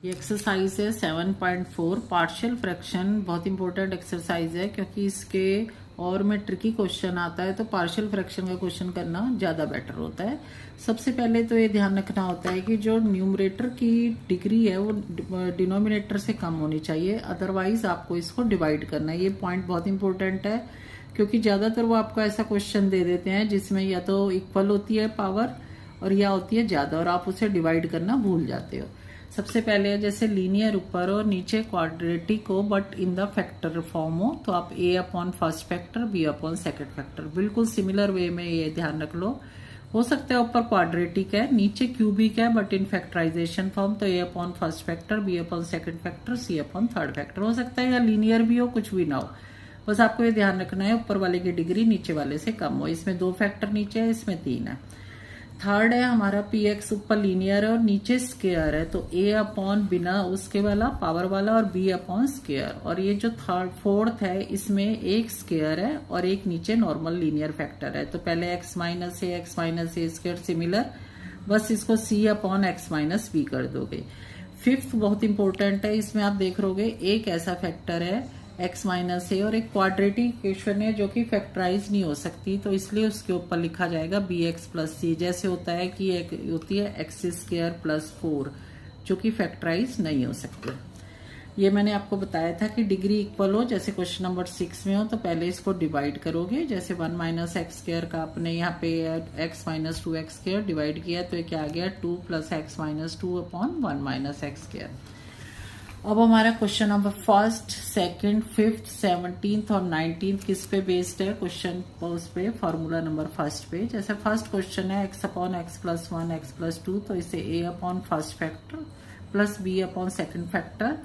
ये एक्सरसाइज है 7.4 partial fraction. बहुत इंपॉर्टेंट एक्सरसाइज है क्योंकि इसके और में ट्रिकी क्वेश्चन आता है तो पार्शियल फ्रैक्शन का क्वेश्चन करना ज़्यादा बेटर होता है। सबसे पहले तो ये ध्यान रखना होता है कि जो न्यूमरेटर की डिग्री है वो डिनोमिनेटर से कम होनी चाहिए, अदरवाइज आपको इसको डिवाइड करना है। ये पॉइंट बहुत इंपॉर्टेंट है क्योंकि ज़्यादातर वो आपको ऐसा क्वेश्चन दे देते हैं जिसमें या तो इक्वल होती है पावर और या होती है ज़्यादा और आप उसे डिवाइड करना भूल जाते हो। सबसे पहले जैसे लीनियर ऊपर और नीचे क्वाड्रेटिक हो but in the factor form हो तो आप a upon first factor b upon second factor बिल्कुल सिमिलर वे में ये ध्यान रख लो। हो सकता है ऊपर क्वाड्रेटिक है नीचे क्यूबिक है बट इन फैक्टराइजेशन फॉर्म तो a upon first factor b upon second factor c upon third factor हो सकता है, या लीनियर भी हो, कुछ भी ना हो। बस आपको ये ध्यान रखना है ऊपर वाले की डिग्री नीचे वाले से कम हो। इसमें 2 फैक्टर नीचे है, इसमें 3 है। थर्ड है हमारा px ऊपर लीनियर है और नीचे स्क्वायर है तो a अपॉन बिना उसके वाला पावर वाला और b अपॉन स्क्वायर। और ये जो फोर्थ है इसमें एक स्क्वायर है और एक नीचे नॉर्मल लीनियर फैक्टर है तो पहले x minus A square similar, बस इसको c upon x minus B कर दोगे। फिफ्थ बहुत इंपॉर्टेंट है, इसमें आप देख लोगे एक ऐसा फैक्टर है x माइनस ए और एक क्वाड्रेटिक इक्वेशन है जो कि फैक्टराइज नहीं हो सकती तो इसलिए उसके ऊपर लिखा जाएगा bx प्लस सी। जैसे होता है कि एक होती है एक्स स्क्वायर प्लस 4 जो कि फैक्टराइज नहीं हो सकती। ये मैंने आपको बताया था कि डिग्री इक्वल हो, जैसे क्वेश्चन नंबर 6 में हो तो पहले इसको डिवाइड करोगे। जैसे 1 माइनस एक्स स्क्वायर का आपने यहाँ पे x minus 2x square divide किया तो क्या आ गया 2 plus x minus 2 upon 1 minus x square. अब हमारा question number first, second, fifth, 17th और 19th किस पे बेस्ड है? क्वेश्चन उस पे फॉर्मूला नंबर फर्स्ट पे। जैसे फर्स्ट क्वेश्चन है x upon X plus 1 X plus 2 तो इसे a upon first factor plus b upon second factor.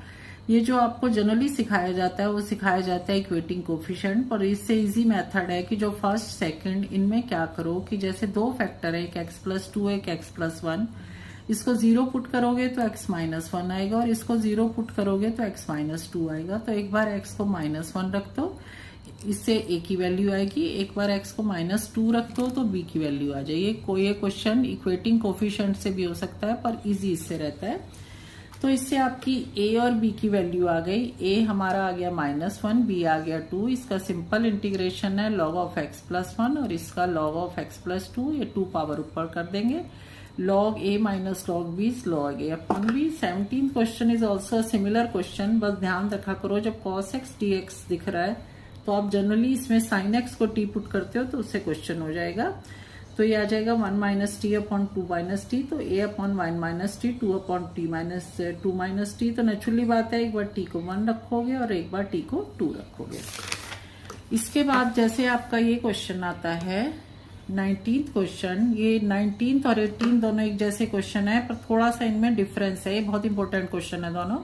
ये जो आपको जनरली सिखाया जाता है वो सिखाया जाता है इक्वेटिंग कोफिशिएंट, पर इससे इजी मेथड है कि जो फर्स्ट सेकंड इनमें क्या करो कि जैसे 2 फैक्टर है, एक x प्लस 2 एक x प्लस 1, इसको 0 पुट करोगे तो x माइनस 1 आएगा और इसको 0 पुट करोगे तो x माइनस 2 आएगा। तो एक बार x को माइनस 1 रख दो, इससे a की वैल्यू आएगी। एक बार x को माइनस 2 रख दो तो b की वैल्यू आ जाएगी। कोई क्वेश्चन इक्वेटिंग कोफिशिएंट से भी हो सकता है पर इजी इससे रहता है। तो इससे आपकी a और b की वैल्यू आ गई। a हमारा आ गया -1, b आ गया 2। इसका सिंपल इंटीग्रेशन है log ऑफ x प्लस 1 और इसका log ऑफ x प्लस 2, ये 2 पावर ऊपर कर देंगे। log a minus log b log a upon b। 17th question is also similar question, बस ध्यान रखा करो जब cos x dx दिख रहा है तो आप जनरली इसमें sin x को t पुट करते हो तो उससे क्वेश्चन हो जाएगा। तो ये आ जाएगा 1 minus T upon 2 minus T, तो a upon 1 minus T 2 upon T minus 2 minus T. तो नेचुरली बात है एक बार t को 1 रखोगे और एक बार t को 2 रखोगे। इसके बाद जैसे आपका ये क्वेश्चन आता है 19th क्वेश्चन, ये 19th और 18th दोनों एक जैसे क्वेश्चन है पर थोड़ा सा इनमें डिफरेंस है। ये बहुत इंपॉर्टेंट क्वेश्चन है दोनों।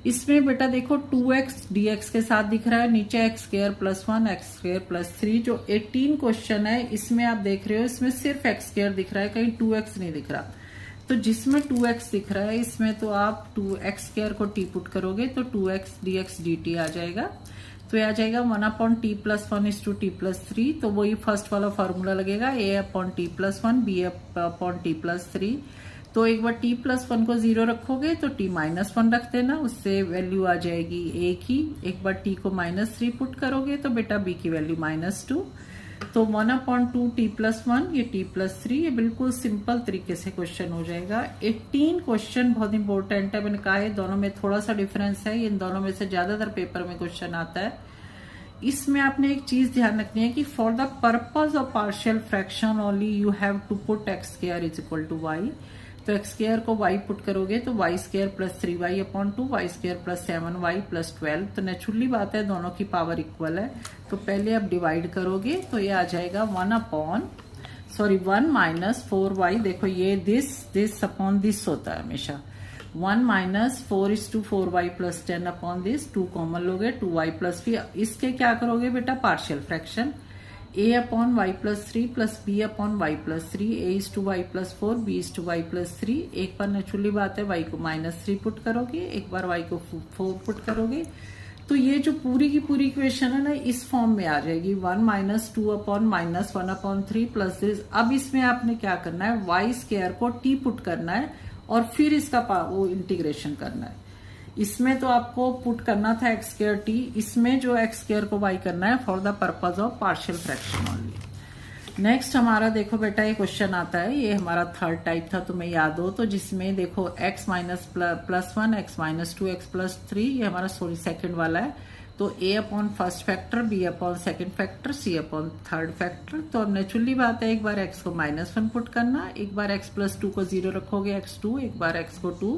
इसमें बेटा देखो 2x dx के साथ दिख रहा है, नीचे x square plus 1 x square plus 3। जो 18 क्वेश्चन है इसमें आप देख रहे हो इसमें सिर्फ x स्क्वायर दिख रहा है, कहीं 2x नहीं दिख रहा। तो जिसमें 2x दिख रहा है इसमें तो आप 2x स्क्वायर को t पुट करोगे तो 2x dx dt आ जाएगा। तो ये आ जाएगा 1 upon T plus 1 is to T plus 3। तो वही फर्स्ट वाला फॉर्मूला लगेगा a upon T plus 1 b upon T plus 3। तो एक बार t प्लस 1 को 0 रखोगे तो t माइनस 1 रख देना, उससे वैल्यू आ जाएगी a की। एक बार t को माइनस 3 पुट करोगे तो बेटा b की वैल्यू -2। तो 1 अपॉन 2 टी प्लस 1 ये t प्लस 3। ये बिल्कुल सिंपल तरीके से क्वेश्चन हो जाएगा। 18 क्वेश्चन बहुत इंपॉर्टेंट है, मैंने कहा है दोनों में थोड़ा सा डिफरेंस है, इन दोनों में से ज्यादातर पेपर में क्वेश्चन आता है। इसमें आपने एक चीज ध्यान रखनी है कि for the purpose of partial fraction only you have to put X square is equal to Y. तो एक्स स्क्वायर को y पुट करोगे तो y square plus 3y upon 2 y square plus 7y plus 12। तो naturally बात है दोनों की power equal है तो पहले आप डिवाइड करोगे तो ये आ जाएगा 1 माइनस 4y। देखो ये दिस अपॉन दिस होता है हमेशा। 1 minus 4 is to 4y plus 10 upon this, 2 common लोगे 2y प्लस 3। इसके क्या करोगे बेटा partial fraction, a upon Y plus 3 plus b upon Y plus 3, a is to Y plus 4 b is to Y plus 3। एक बार naturally बात है y को -3 put करोगे, एक बार y को 4 पुट करोगे तो ये जो पूरी की पूरी इक्वेशन है ना इस फॉर्म में आ जाएगी 1 minus 2 upon -1 upon 3 plus this. अब इसमें आपने क्या करना है y स्क्वायर को t पुट करना है और फिर इसका वो इंटीग्रेशन करना है। इसमें तो आपको पुट करना था एक्स स्क्वायर टी, इसमें जो एक्स स्क्वायर को वाई करना है for the purpose of partial fraction only. Next हमारा देखो बेटा ये क्वेश्चन आता है, ये हमारा थर्ड टाइप था तुम्हें याद हो तो, जिसमें देखो x minus plus 1 x minus 2 x plus 3, ये हमारा सेकंड वाला है। तो a upon first factor, b upon second factor, c upon third factor. तो अब नेचुरली बात है, एक बार x को -1 पुट करना, एक बार x प्लस 2 को 0 रखोगे x2, एक बार x को 2।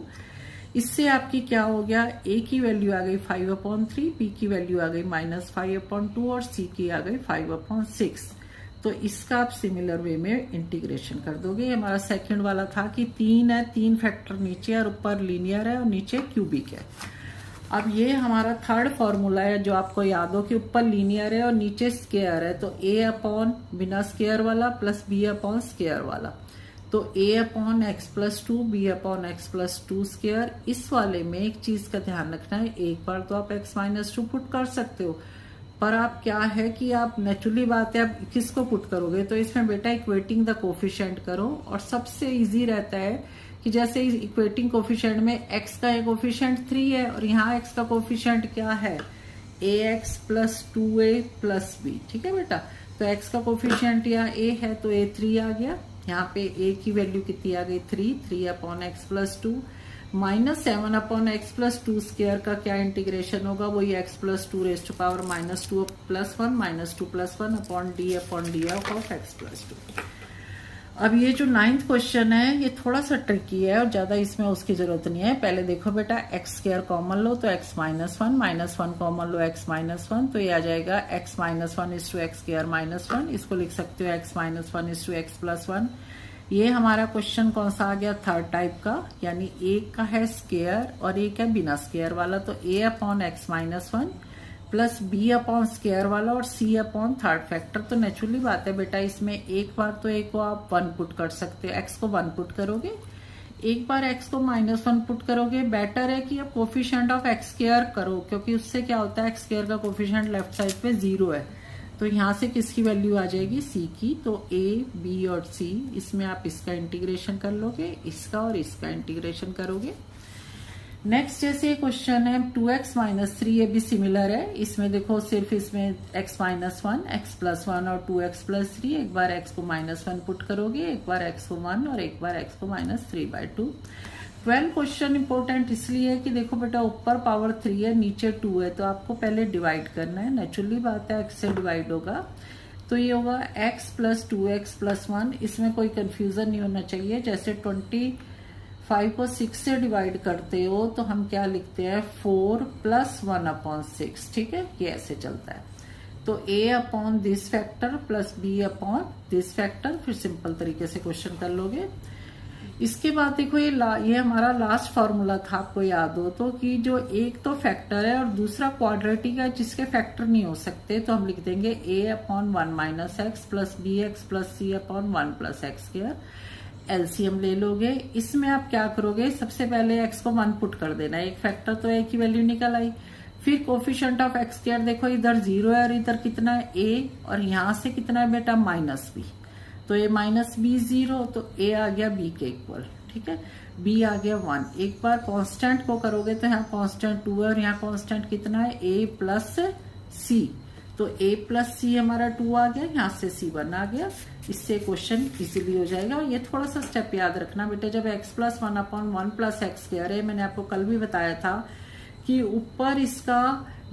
इससे आपकी क्या हो गया, a की वैल्यू आ गई 5/3, b की वैल्यू आ गई -5/2 और c की आ गई 5/6। तो इसका आप सिमिलर वे में इंटीग्रेशन कर दोगे। ये हमारा सेकंड वाला था कि 3 है, 3 फैक्टर नीचे और ऊपर लीनियर है और नीचे क्यूबिक है। अब ये हमारा थर्ड फॉर्मूला है जो आपको याद हो कि ऊपर लीनियर है और नीचे स्क्वायर है, तो a अपॉन बिना स्क्वायर वाला प्लस b अपॉन स्क्वायर वाला। तो a upon X plus 2, b upon X plus 2 square. इस वाले में एक चीज का ध्यान रखना है, एक बार तो आप x माइनस 2 पुट कर सकते हो, पर आप क्या है कि आप नेचुरली बात है आप किसको पुट करोगे, तो इसमें बेटा इक्वेटिंग द कोफिशिएंट करो। और सबसे इजी रहता है कि जैसे इक्वेटिंग कोफिशिएंट में x का कोफिशिएंट 3 है और यहाँ x का कोफिशिएंट क्या है, ax plus 2a plus b। ठीक है बेटा, तो x का कोफिशिएंट यहाँ a है तो a 3 आ गया, यहाँ पे a की वैल्यू कितनी आ गई 3 upon X plus 2, -7 upon X plus 2 square का क्या इंटीग्रेशन होगा, वही X plus 2 raise to power -2 plus 1 upon D of X plus 2। अब ये जो 9th क्वेश्चन है ये थोड़ा सा ट्रिकी है और ज्यादा इसमें उसकी जरूरत नहीं है। पहले देखो बेटा एक्स स्क्वायर कॉमन लो तो x -1 कॉमन लो x -1, तो ये आ जाएगा x -1 is to X square -1। इसको लिख सकते हो x -1 is to X plus 1। ये हमारा क्वेश्चन कौन सा आ गया, थर्ड टाइप का, यानी एक का है स्क्वायर और एक है बिना स्क्वायर वाला। तो a upon x -1 plus b upon square वाला और c अपॉन थर्ड फैक्टर। तो नेचुरली बात है बेटा इसमें एक बार तो a को आप 1 पुट कर सकते हो, x को 1 पुट करोगे, एक बार x को -1 पुट करोगे। बेटर है कि आप कोफिशिएंट ऑफ एक्स स्क्वायर करो, क्योंकि उससे क्या होता है एक्स स्क्वायर का कोफिशिएंट लेफ्ट साइड पे 0 है, तो यहाँ से किसकी वैल्यू आ जाएगी, c की। तो a, b और c, इसमें आप इसका इंटीग्रेशन कर लोगे, इसका और इसका इंटीग्रेशन करोगे। नेक्स्ट जैसे क्वेश्चन है 2x - 3, ये भी सिमिलर है। इसमें देखो सिर्फ इसमें x -1, x प्लस 1 और 2x प्लस 3, एक बार x को -1 पुट करोगे, एक बार x को 1 और एक बार x को -3/2। 12 क्वेश्चन इंपॉर्टेंट इसलिए है कि देखो बेटा ऊपर पावर 3 है नीचे 2 है, तो आपको पहले डिवाइड करना है। नेचुरली बात है x से डिवाइड होगा तो ये होगा x प्लस 2x प्लस 1। इसमें कोई कंफ्यूजन नहीं होना चाहिए। जैसे 25 को 6 से डिवाइड करते हो तो हम क्या लिखते हैं 4 प्लस 1 अपॉन 6। ठीक है, ये ऐसे चलता है। तो a upon this factor plus b upon this factor, फिर सिंपल तरीके से क्वेश्चन कर लोगे। इसके बाद देखो ये हमारा लास्ट फॉर्मूला था, आपको याद हो तो, कि जो एक तो फैक्टर है और दूसरा क्वाड्रेटिक है जिसके फैक्टर नहीं हो सकते, तो हम लिख देंगे a upon 1 minus X plus B X plus c upon 1 plus X square. LCM ले लोगे। इसमें आप क्या करोगे, सबसे पहले x को 1 पुट कर देना, एक फैक्टर तो a की वैल्यू निकल आई। फिर कोफिशिएंट ऑफ एक्स स्क्वायर देखो इधर 0 है और इधर कितना है a, और यहाँ से कितना है बेटा -b, तो a -b 0, तो a आ गया b के इक्वल। ठीक है, b आ गया 1। एक बार कांस्टेंट को करोगे तो यहाँ कांस्टेंट 2 है और यहाँ कांस्टेंट कितना है a प्लस c, तो a प्लस c हमारा 2 आ गया, यहाँ से c1 आ गया। इससे क्वेश्चन इजीली हो जाएगा। ये थोड़ा सा स्टेप याद रखना बेटा, जब x plus 1 upon 1 plus X square है, मैंने आपको कल भी बताया था कि ऊपर इसका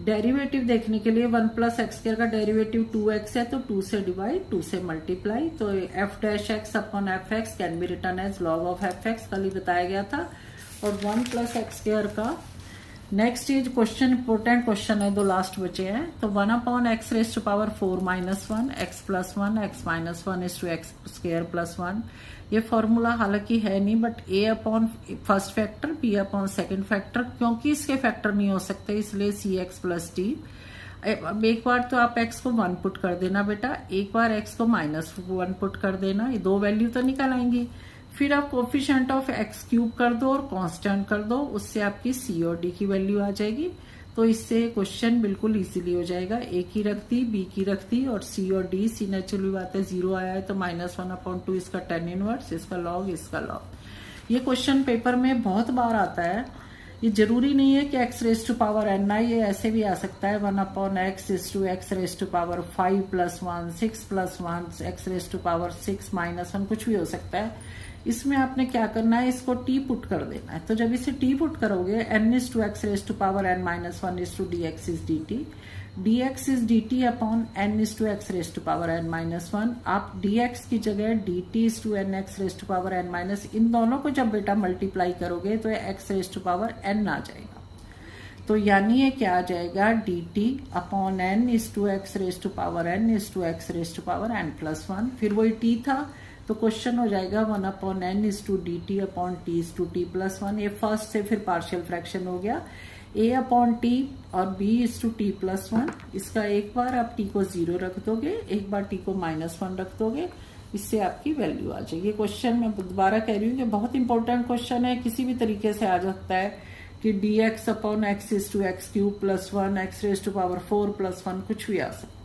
डेरिवेटिव देखने के लिए 1 प्लस एक्स स्क्वायर का डेरिवेटिव 2x है, तो 2 से डिवाइड 2 से मल्टीप्लाई, तो f dash X upon F X can be return as log of F X, कल ही बताया गया था। और 1 प्लस एक्स स्क्वायर का नेक्स्ट ये क्वेश्चन इंपोर्टेंट क्वेश्चन है, 2 लास्ट बचे हैं। तो 1 upon X raise to power 4 minus 1, X plus 1, X minus 1 is to X square plus 1। ये फॉर्मूला हालांकि है नहीं, but a upon first factor b upon second factor, क्योंकि इसके फैक्टर नहीं हो सकते इसलिए सी एक्स प्लस डी। अब एक बार तो आप x को 1 पुट कर देना बेटा, एक बार x को -1 पुट कर देना, ये 2 वैल्यू तो निकल आएंगी। फिर आप कोफिशिएंट ऑफ एक्स क्यूब कर दो और कांस्टेंट कर दो, उससे आपकी सी और डी की वैल्यू आ जाएगी। तो इससे क्वेश्चन बिल्कुल इजीली हो जाएगा। ए की रख दी, बी की रख दी और सी और डी। सी नेचुरली बात है 0 आया है तो -1/2 इसका tan इनवर्स, इसका लॉग, इसका लॉग। ये क्वेश्चन पेपर में बहुत बार आता है। ये जरूरी नहीं है कि x raise to power n ना, ये ऐसे भी आ सकता है 1/x is to x raise to power 5 + 1, 6 + 1, x raise to power 6 - 1, कुछ भी हो सकता है। इसमें आपने क्या करना है, इसको t पुट कर देना है। तो जब इसे t पुट करोगे n is to x raise to power n - 1 is to dx is dt, dx is dt upon n is to x raise to power n - 1। आप dx की जगह dt is to n x raise to power n - इन दोनों को जब बेटा multiply करोगे तो x raise to power n आ जाएगा। तो यानी ये क्या आ जाएगा, dt upon n is to x raise to power n is to x raise to power n + 1। फिर वही t था, तो क्वेश्चन हो जाएगा 1/n is to dt upon t is to t + 1। ये फर्स्ट से फिर पार्शियल फ्रैक्शन हो गया, a अपॉन t और b इज टू t + 1। इसका एक बार आप t को 0 रख दोगे, एक बार t को -1 रख दोगे, इससे आपकी वैल्यू आ जाएगी। क्वेश्चन मैं दोबारा कह रही हूँ कि बहुत इंपॉर्टेंट क्वेश्चन है, किसी भी तरीके से आ सकता है कि dx upon x is to x³ + 1, x raise to power 4 + 1, कुछ भी आ सकता है।